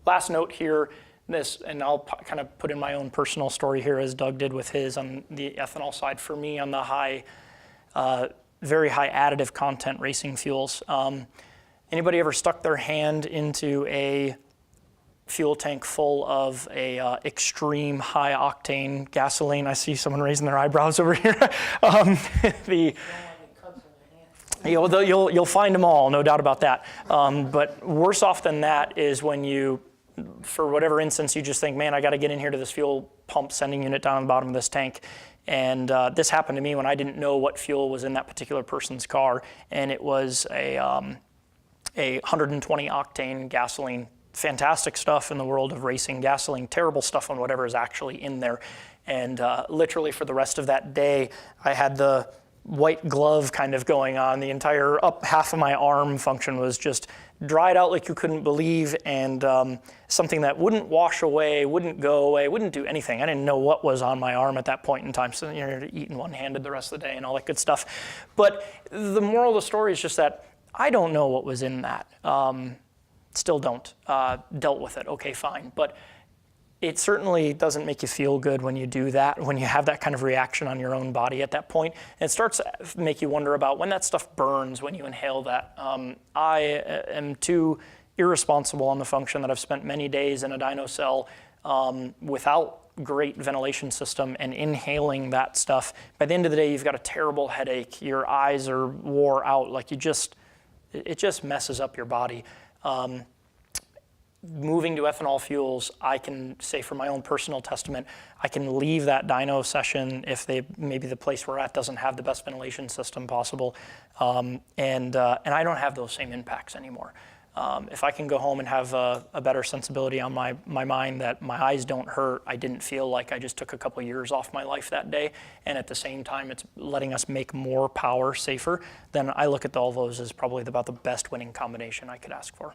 last note here, and I'll kind of put in my own personal story here as Doug did with his on the ethanol side. For me, on the very high additive content racing fuels. Anybody ever stuck their hand into a fuel tank full of a extreme high octane gasoline? I see someone raising their eyebrows over here. You'll find them all, no doubt about that. But worse off than that is when you, for whatever instance, you just think, man, I got to get in here to this fuel pump sending unit down the bottom of this tank. And this happened to me when I didn't know what fuel was in that particular person's car, and it was a 120 octane gasoline. Fantastic stuff in the world of racing gasoline, terrible stuff on whatever is actually in there. And literally for the rest of that day, I had the white glove kind of going on. The entire up half of my arm function was just dried out like you couldn't believe, and something that wouldn't wash away, wouldn't go away, wouldn't do anything. I didn't know what was on my arm at that point in time, so you're eating one-handed the rest of the day and all that good stuff. But the moral of the story is just that I don't know what was in that. Still don't. Dealt with it, okay, fine. But it certainly doesn't make you feel good when you do that, when you have that kind of reaction on your own body at that point. And it starts to make you wonder about when that stuff burns, when you inhale that. I am too irresponsible on the function that I've spent many days in a dyno cell without great ventilation system and inhaling that stuff. By the end of the day, you've got a terrible headache. Your eyes are wore out. Like it just messes up your body. Moving to ethanol fuels, I can say from my own personal testament, I can leave that dyno session if maybe the place we're at doesn't have the best ventilation system possible, and I don't have those same impacts anymore. If I can go home and have a better sensibility on my mind that my eyes don't hurt, I didn't feel like I just took a couple years off my life that day, and at the same time it's letting us make more power safer, then I look at all those as probably about the best winning combination I could ask for.